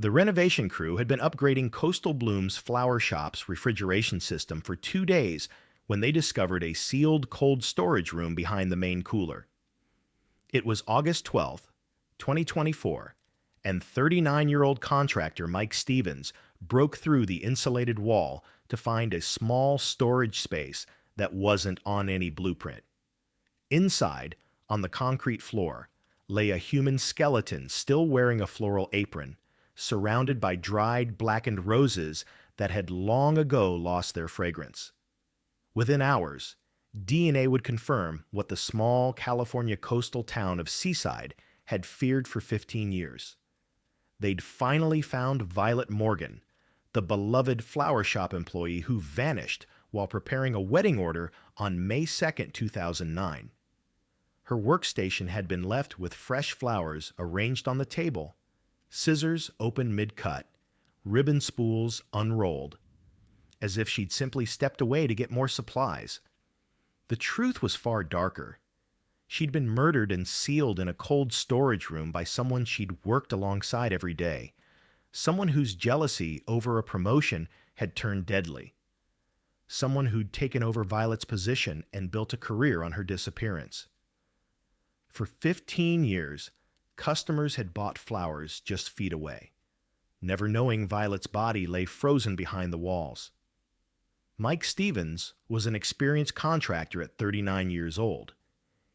The renovation crew had been upgrading Coastal Bloom's flower shop's refrigeration system for 2 days when they discovered a sealed cold storage room behind the main cooler. It was August 12th, 2024, and 39-year-old contractor Mike Stevens broke through the insulated wall to find a small storage space that wasn't on any blueprint. Inside, on the concrete floor, lay a human skeleton still wearing a floral apron, surrounded by dried blackened roses that had long ago lost their fragrance. Within hours, DNA would confirm what the small California coastal town of Seaside had feared for 15 years. They'd finally found Violet Morgan, the beloved flower shop employee who vanished while preparing a wedding order on May 2, 2009. Her workstation had been left with fresh flowers arranged on the table, scissors open mid-cut, ribbon spools unrolled, as if she'd simply stepped away to get more supplies. The truth was far darker. She'd been murdered and sealed in a cold storage room by someone she'd worked alongside every day, someone whose jealousy over a promotion had turned deadly, someone who'd taken over Violet's position and built a career on her disappearance. For 15 years, customers had bought flowers just feet away, never knowing Violet's body lay frozen behind the walls. Mike Stevens was an experienced contractor at 39 years old.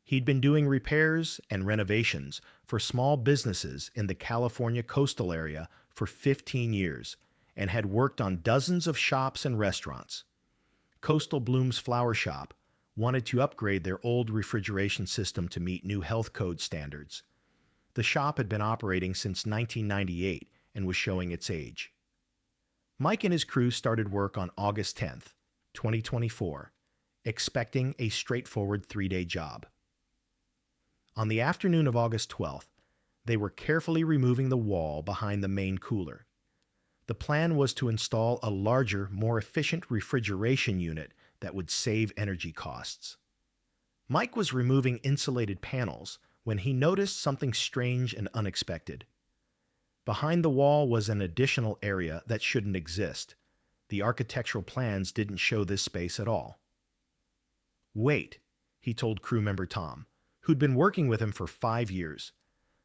He'd been doing repairs and renovations for small businesses in the California coastal area for 15 years and had worked on dozens of shops and restaurants. Coastal Bloom's Flower Shop wanted to upgrade their old refrigeration system to meet new health code standards. The shop had been operating since 1998 and was showing its age. Mike and his crew started work on August 10th, 2024, expecting a straightforward 3-day job. On the afternoon of August 12th, they were carefully removing the wall behind the main cooler. The plan was to install a larger, more efficient refrigeration unit that would save energy costs. Mike was removing insulated panels when he noticed something strange and unexpected. Behind the wall was an additional area that shouldn't exist. The architectural plans didn't show this space at all. "Wait," he told crew member Tom, who'd been working with him for 5 years.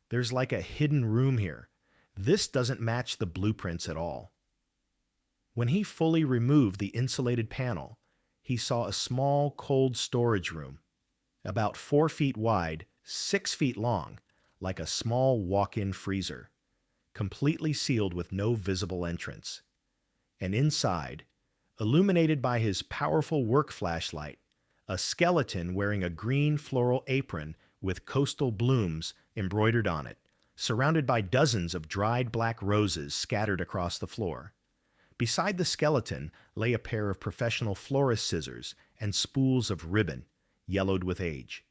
"There's like a hidden room here. This doesn't match the blueprints at all." When he fully removed the insulated panel, he saw a small cold storage room, about 4 feet wide, 6 feet long, like a small walk-in freezer, completely sealed with no visible entrance. And inside, illuminated by his powerful work flashlight, a skeleton wearing a green floral apron with coastal blooms embroidered on it, surrounded by dozens of dried black roses scattered across the floor. Beside the skeleton lay a pair of professional florist scissors and spools of ribbon, yellowed with age.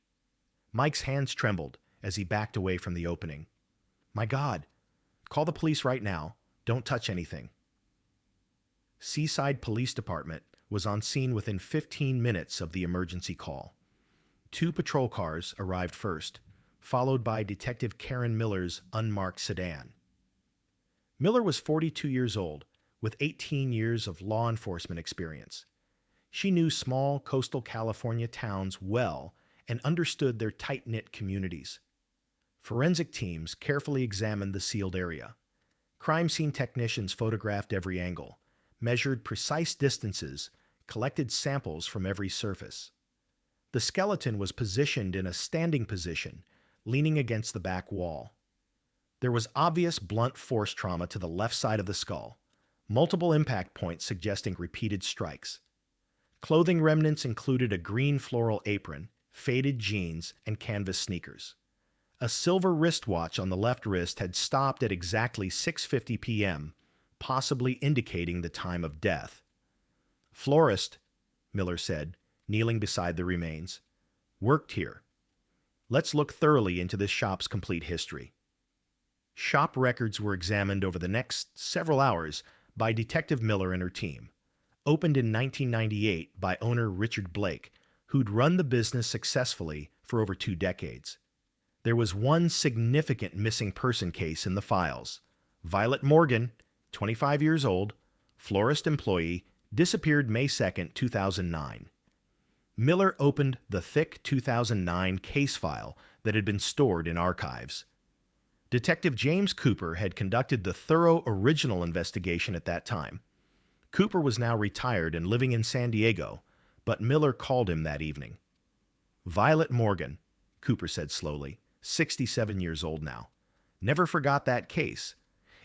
Mike's hands trembled as he backed away from the opening. "My God! Call the police right now. Don't touch anything." Seaside Police Department was on scene within 15 minutes of the emergency call. 2 patrol cars arrived first, followed by Detective Karen Miller's unmarked sedan. Miller was 42 years old, with 18 years of law enforcement experience. She knew small coastal California towns well and understood their tight-knit communities. Forensic teams carefully examined the sealed area. Crime scene technicians photographed every angle, measured precise distances, collected samples from every surface. The skeleton was positioned in a standing position, leaning against the back wall. There was obvious blunt force trauma to the left side of the skull, multiple impact points suggesting repeated strikes. Clothing remnants included a green floral apron, faded jeans, and canvas sneakers. A silver wristwatch on the left wrist had stopped at exactly 6:50 p.m., possibly indicating the time of death. "Florist," Miller said, kneeling beside the remains, "worked here. Let's look thoroughly into this shop's complete history." Shop records were examined over the next several hours by Detective Miller and her team. Opened in 1998 by owner Richard Blake, who'd run the business successfully for over 2 decades. There was one significant missing person case in the files: Violet Morgan, 25 years old, florist employee, disappeared May 2, 2009. Miller opened the thick 2009 case file that had been stored in archives. Detective James Cooper had conducted the thorough original investigation at that time. Cooper was now retired and living in San Diego, but Miller called him that evening. Violet Morgan, Cooper said slowly, 67 years old now. Never forgot that case.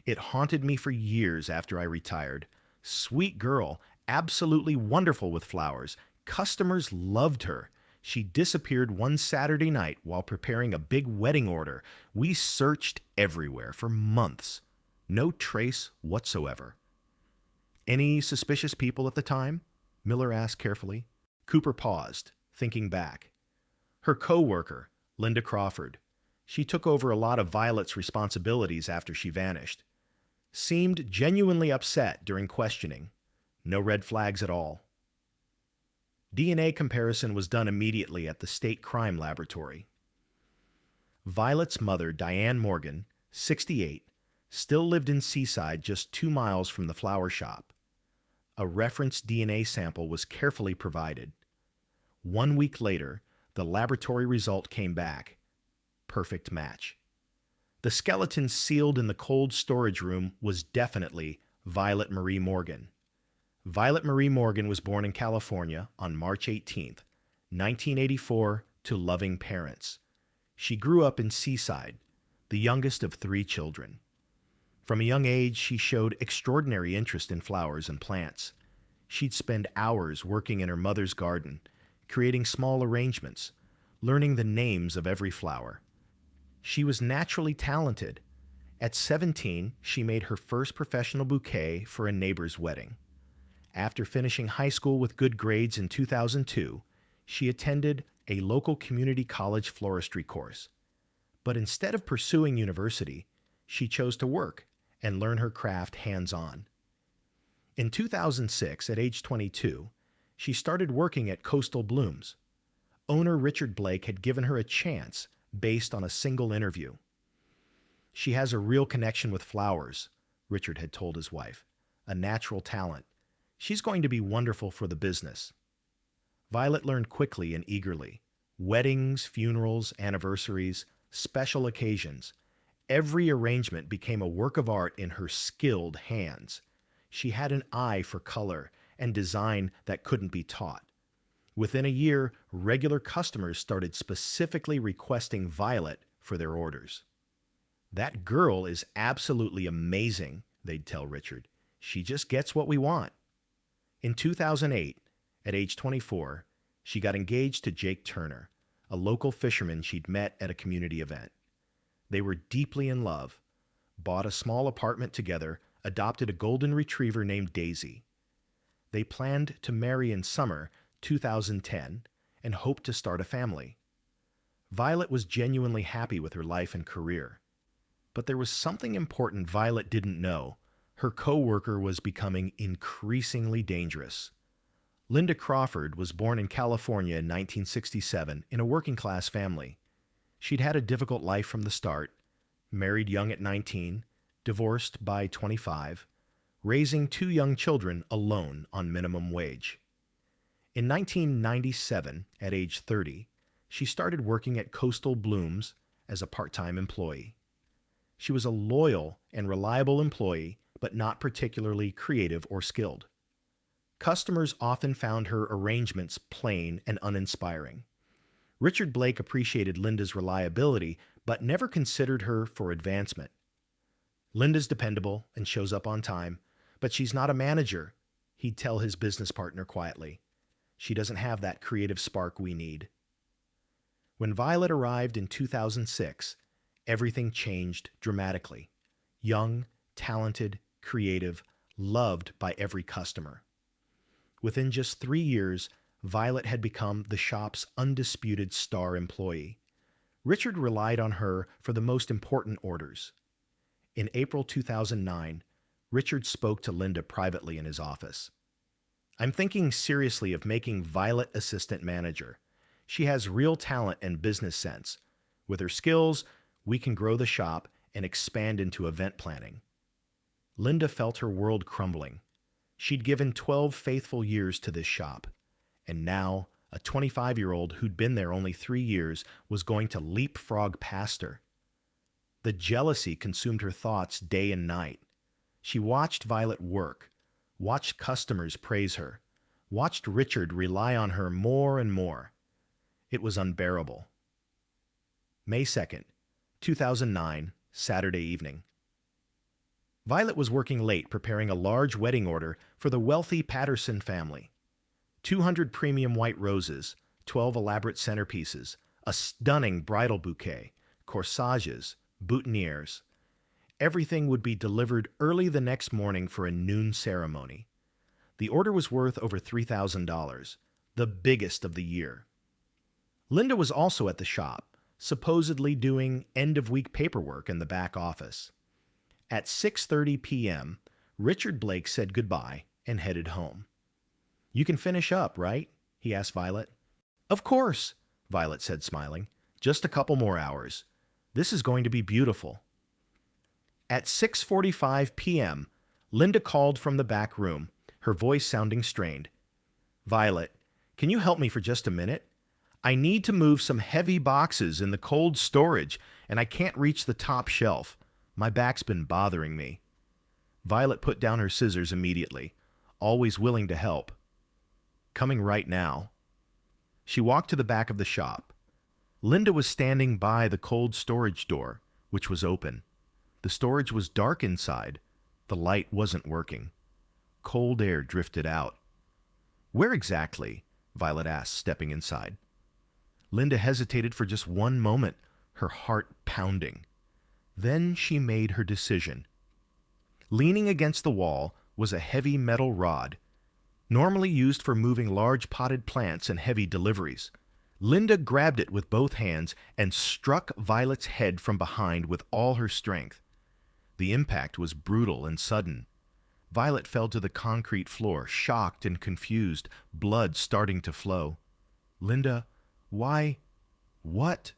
It haunted me for years after I retired. Sweet girl, absolutely wonderful with flowers. Customers loved her. She disappeared one Saturday night while preparing a big wedding order. We searched everywhere for months. No trace whatsoever. Any suspicious people at the time? Miller asked carefully. Cooper paused, thinking back. Her coworker, Linda Crawford. She took over a lot of Violet's responsibilities after she vanished. Seemed genuinely upset during questioning. No red flags at all. DNA comparison was done immediately at the state crime laboratory. Violet's mother, Diane Morgan, 68, still lived in Seaside just 2 miles from the flower shop. A reference DNA sample was carefully provided. 1 week later, the laboratory result came back. Perfect match. The skeleton sealed in the cold storage room was definitely Violet Marie Morgan. Violet Marie Morgan was born in California on March 18, 1984, to loving parents. She grew up in Seaside, the youngest of 3 children. From a young age, she showed extraordinary interest in flowers and plants. She'd spend hours working in her mother's garden, creating small arrangements, learning the names of every flower. She was naturally talented. At 17, she made her first professional bouquet for a neighbor's wedding. After finishing high school with good grades in 2002, she attended a local community college floristry course. But instead of pursuing university, she chose to work and learn her craft hands-on. In 2006, at age 22, she started working at Coastal Blooms. Owner Richard Blake had given her a chance based on a single interview. She has a real connection with flowers, Richard had told his wife, a natural talent. She's going to be wonderful for the business. Violet learned quickly and eagerly. Weddings, funerals, anniversaries, special occasions. Every arrangement became a work of art in her skilled hands. She had an eye for color and design that couldn't be taught. Within a year, regular customers started specifically requesting Violet for their orders. That girl is absolutely amazing, they'd tell Richard. She just gets what we want. In 2008, at age 24, she got engaged to Jake Turner, a local fisherman she'd met at a community event. They were deeply in love, bought a small apartment together, adopted a golden retriever named Daisy. They planned to marry in summer 2010 and hoped to start a family. Violet was genuinely happy with her life and career. But there was something important Violet didn't know. Her coworker was becoming increasingly dangerous. Linda Crawford was born in California in 1967 in a working-class family. She'd had a difficult life from the start, married young at 19, divorced by 25, raising 2 young children alone on minimum wage. In 1997, at age 30, she started working at Coastal Blooms as a part-time employee. She was a loyal and reliable employee, but not particularly creative or skilled. Customers often found her arrangements plain and uninspiring. Richard Blake appreciated Linda's reliability, but never considered her for advancement. Linda's dependable and shows up on time, but she's not a manager, he'd tell his business partner quietly. She doesn't have that creative spark we need. When Violet arrived in 2006, everything changed dramatically. Young, talented, creative, loved by every customer. Within just 3 years, Violet had become the shop's undisputed star employee. Richard relied on her for the most important orders. In April 2009, Richard spoke to Linda privately in his office. "I'm thinking seriously of making Violet assistant manager. She has real talent and business sense. With her skills, we can grow the shop and expand into event planning. Linda felt her world crumbling. She'd given 12 faithful years to this shop, and now a 25-year-old who'd been there only 3 years was going to leapfrog past her. The jealousy consumed her thoughts day and night. She watched Violet work, watched customers praise her, watched Richard rely on her more and more. It was unbearable. May 2nd, 2009, Saturday evening. Violet was working late preparing a large wedding order for the wealthy Patterson family. 200 premium white roses, 12 elaborate centerpieces, a stunning bridal bouquet, corsages, boutonnieres. Everything would be delivered early the next morning for a noon ceremony. The order was worth over $3,000, the biggest of the year. Linda was also at the shop, supposedly doing end-of-week paperwork in the back office. At 6:30 p.m., Richard Blake said goodbye and headed home. "You can finish up, right?" he asked Violet. "Of course," Violet said, smiling. "Just a couple more hours. This is going to be beautiful." At 6:45 p.m., Linda called from the back room, her voice sounding strained. "Violet, can you help me for just a minute? I need to move some heavy boxes in the cold storage, and I can't reach the top shelf. My back's been bothering me." Violet put down her scissors immediately, always willing to help. "Coming right now." She walked to the back of the shop. Linda was standing by the cold storage door, which was open. The storage was dark inside. The light wasn't working. Cold air drifted out. "Where exactly?" Violet asked, stepping inside. Linda hesitated for just one moment, her heart pounding. Then she made her decision. Leaning against the wall was a heavy metal rod, normally used for moving large potted plants and heavy deliveries. Linda grabbed it with both hands and struck Violet's head from behind with all her strength. The impact was brutal and sudden. Violet fell to the concrete floor, shocked and confused, blood starting to flow. "Linda, why? What?"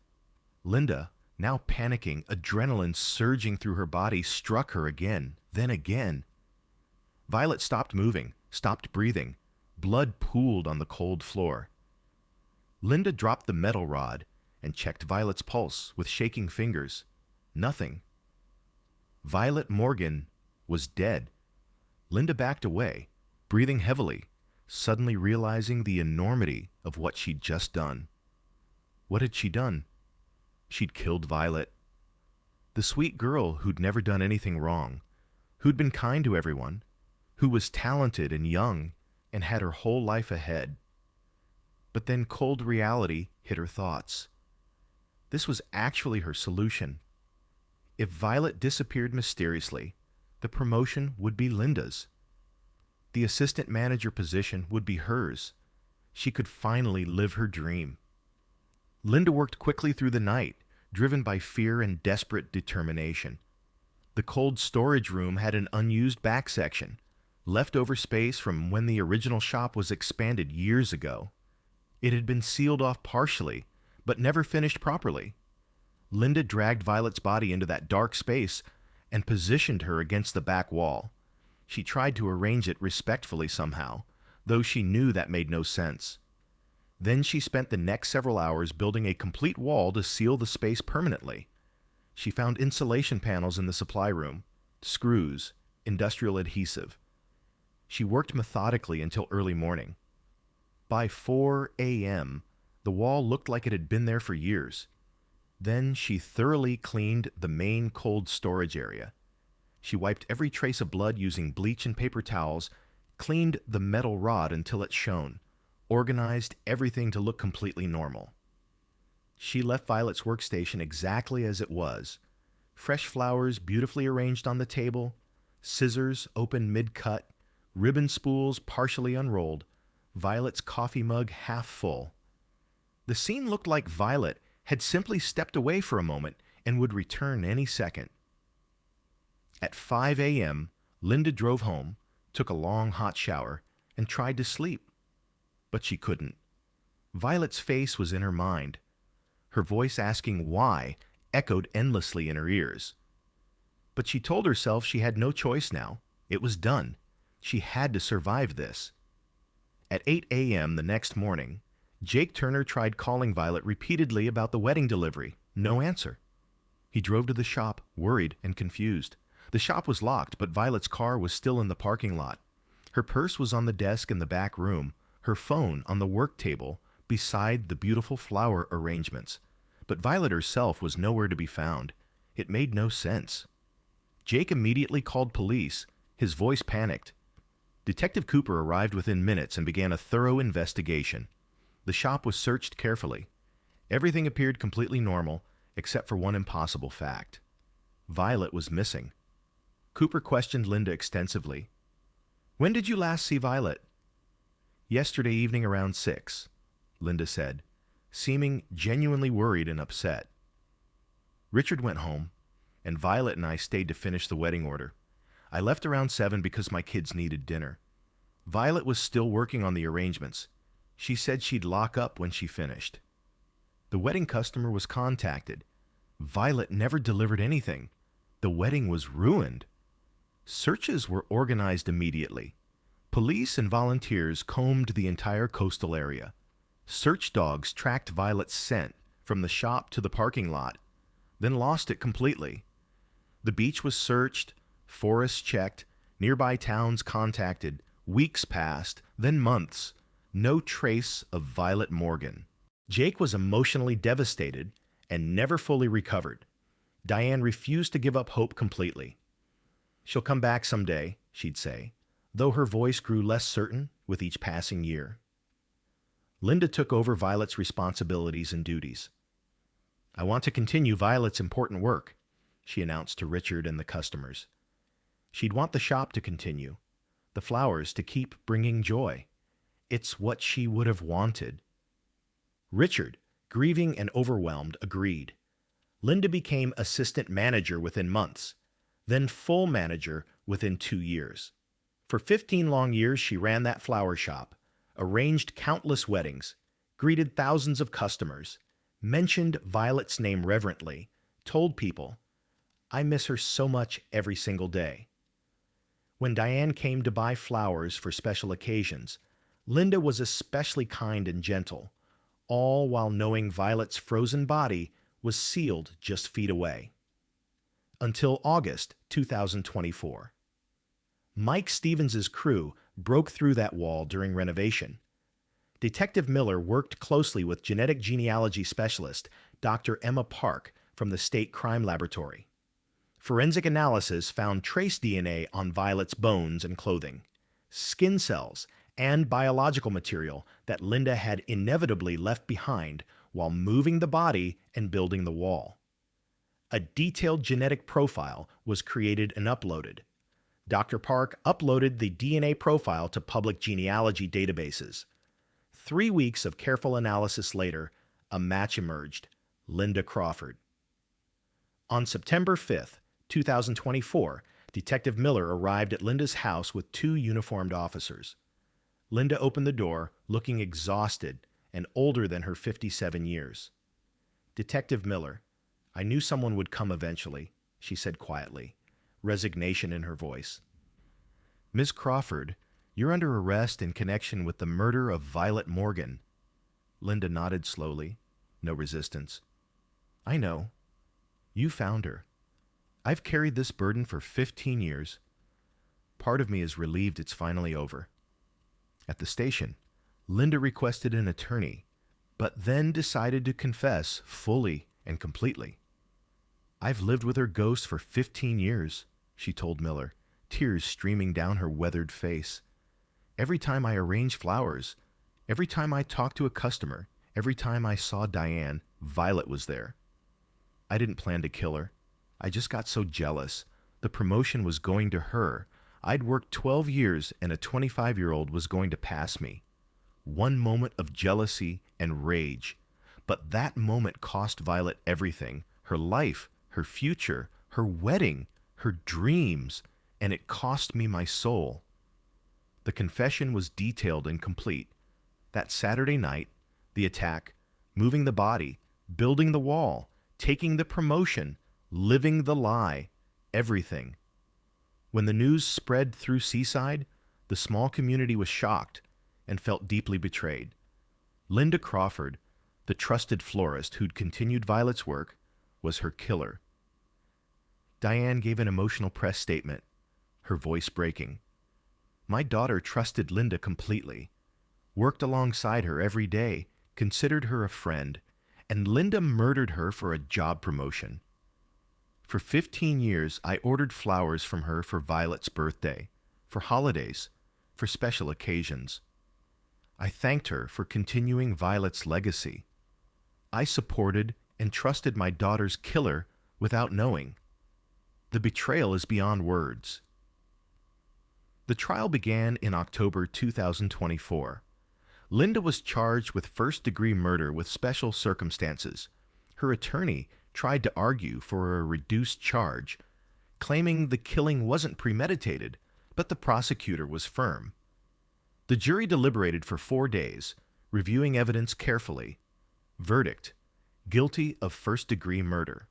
Linda, now panicking, adrenaline surging through her body, struck her again, then again. Violet stopped moving, stopped breathing. Blood pooled on the cold floor. Linda dropped the metal rod and checked Violet's pulse with shaking fingers. Nothing. Violet Morgan was dead. Linda backed away, breathing heavily, suddenly realizing the enormity of what she'd just done. What had she done? She'd killed Violet. The sweet girl who'd never done anything wrong, who'd been kind to everyone, who was talented and young and had her whole life ahead. But then cold reality hit her thoughts. This was actually her solution. If Violet disappeared mysteriously, the promotion would be Linda's. The assistant manager position would be hers. She could finally live her dream. Linda worked quickly through the night, driven by fear and desperate determination. The cold storage room had an unused back section, leftover space from when the original shop was expanded years ago. It had been sealed off partially, but never finished properly. Linda dragged Violet's body into that dark space and positioned her against the back wall. She tried to arrange it respectfully somehow, though she knew that made no sense. Then she spent the next several hours building a complete wall to seal the space permanently. She found insulation panels in the supply room, screws, industrial adhesive. She worked methodically until early morning. By 4 a.m., the wall looked like it had been there for years. Then she thoroughly cleaned the main cold storage area. She wiped every trace of blood using bleach and paper towels, cleaned the metal rod until it shone, organized everything to look completely normal. She left Violet's workstation exactly as it was. Fresh flowers beautifully arranged on the table, scissors open mid-cut, ribbon spools partially unrolled, Violet's coffee mug half full. The scene looked like Violet had simply stepped away for a moment and would return any second. At 5 a.m., Linda drove home, took a long hot shower, and tried to sleep. But she couldn't. Violet's face was in her mind. Her voice asking why echoed endlessly in her ears. But she told herself she had no choice now. It was done. She had to survive this. At 8 a.m. the next morning, Jake Turner tried calling Violet repeatedly about the wedding delivery. No answer. He drove to the shop, worried and confused. The shop was locked, but Violet's car was still in the parking lot. Her purse was on the desk in the back room, her phone on the work table beside the beautiful flower arrangements. But Violet herself was nowhere to be found. It made no sense. Jake immediately called police, his voice panicked. Detective Cooper arrived within minutes and began a thorough investigation. The shop was searched carefully. Everything appeared completely normal, except for one impossible fact. Violet was missing. Cooper questioned Linda extensively. "When did you last see Violet?" "Yesterday evening around 6, Linda said, seeming genuinely worried and upset. "Richard went home, and Violet and I stayed to finish the wedding order. I left around 7 because my kids needed dinner. Violet was still working on the arrangements. She said she'd lock up when she finished. The wedding customer was contacted. Violet never delivered anything. The wedding was ruined." Searches were organized immediately. Police and volunteers combed the entire coastal area. Search dogs tracked Violet's scent from the shop to the parking lot, then lost it completely. The beach was searched, forests checked, nearby towns contacted. Weeks passed, then months. No trace of Violet Morgan. Jake was emotionally devastated and never fully recovered. Diane refused to give up hope completely. "She'll come back someday," she'd say, though her voice grew less certain with each passing year. Linda took over Violet's responsibilities and duties. "I want to continue Violet's important work," she announced to Richard and the customers. She'd want the shop to continue, the flowers to keep bringing joy. It's what she would have wanted. Richard, grieving and overwhelmed, agreed. Linda became assistant manager within months, then full manager within 2 years. For 15 long years, she ran that flower shop, arranged countless weddings, greeted thousands of customers, mentioned Violet's name reverently, told people, "I miss her so much every single day." When Diane came to buy flowers for special occasions, Linda was especially kind and gentle, all while knowing Violet's frozen body was sealed just feet away. Until August 2024. Mike Stevens' crew broke through that wall during renovation. Detective Miller worked closely with genetic genealogy specialist Dr. Emma Park from the State Crime Laboratory. Forensic analysis found trace DNA on Violet's bones and clothing, skin cells, and biological material that Linda had inevitably left behind while moving the body and building the wall. A detailed genetic profile was created and uploaded. Dr. Park uploaded the DNA profile to public genealogy databases. 3 weeks of careful analysis later, a match emerged: Linda Crawford. On September 5th, 2024, Detective Miller arrived at Linda's house with 2 uniformed officers. Linda opened the door, looking exhausted and older than her 57 years. "Detective Miller, I knew someone would come eventually," she said quietly, resignation in her voice. "Ms. Crawford, you're under arrest in connection with the murder of Violet Morgan." Linda nodded slowly, no resistance. "I know. You found her. I've carried this burden for 15 years. Part of me is relieved it's finally over." At the station, Linda requested an attorney, but then decided to confess fully and completely. "I've lived with her ghost for 15 years, she told Miller, tears streaming down her weathered face. "Every time I arranged flowers, every time I talked to a customer, every time I saw Diane, Violet was there. I didn't plan to kill her. I just got so jealous. The promotion was going to her. I'd worked 12 years and a 25-year-old was going to pass me. One moment of jealousy and rage. But that moment cost Violet everything: her life, her future, her wedding, her dreams, and it cost me my soul." The confession was detailed and complete. That Saturday night, the attack, moving the body, building the wall, taking the promotion, living the lie, everything. When the news spread through Seaside, the small community was shocked and felt deeply betrayed. Linda Crawford, the trusted florist who'd continued Violet's work, was her killer. Diane gave an emotional press statement, her voice breaking. My daughter trusted Linda completely, worked alongside her every day, considered her a friend, and Linda murdered her for a job promotion. For 15 years, I ordered flowers from her for Violet's birthday, for holidays, for special occasions. I thanked her for continuing Violet's legacy. I supported and trusted my daughter's killer without knowing. The betrayal is beyond words. The trial began in October 2024. Linda was charged with first-degree murder with special circumstances. Her attorney tried to argue for a reduced charge, claiming the killing wasn't premeditated, but the prosecutor was firm. The jury deliberated for 4 days, reviewing evidence carefully. Verdict: guilty of first-degree murder.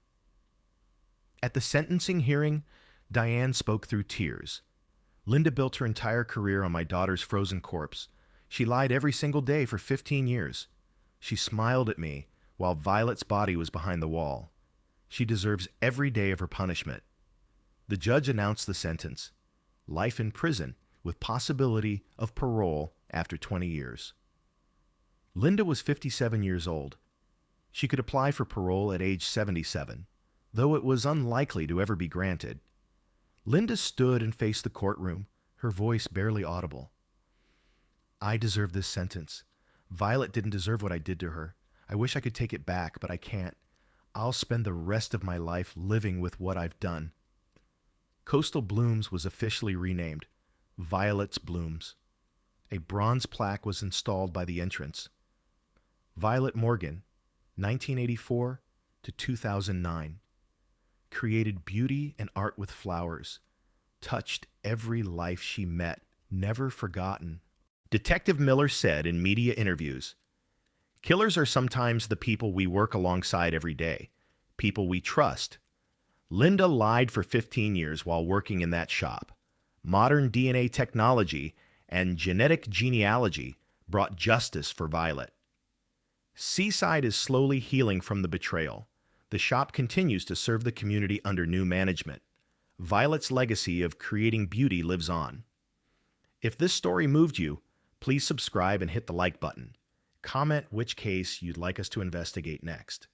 At the sentencing hearing, Diane spoke through tears. Linda built her entire career on my daughter's frozen corpse. She lied every single day for 15 years. She smiled at me while Violet's body was behind the wall. She deserves every day of her punishment. The judge announced the sentence: life in prison with possibility of parole after 20 years. Linda was 57 years old. She could apply for parole at age 77, though it was unlikely to ever be granted. Linda stood and faced the courtroom, her voice barely audible. I deserve this sentence. Violet didn't deserve what I did to her. I wish I could take it back, but I can't. I'll spend the rest of my life living with what I've done. Coastal Blooms was officially renamed Violet's Blooms. A bronze plaque was installed by the entrance. Violet Morgan, 1984 to 2009. Created beauty and art with flowers, touched every life she met, never forgotten. Detective Miller said in media interviews, killers are sometimes the people we work alongside every day, people we trust. Linda lied for 15 years while working in that shop. Modern DNA technology and genetic genealogy brought justice for Violet. Seaside is slowly healing from the betrayal. The shop continues to serve the community under new management. Violet's legacy of creating beauty lives on. If this story moved you, please subscribe and hit the like button. Comment which case you'd like us to investigate next.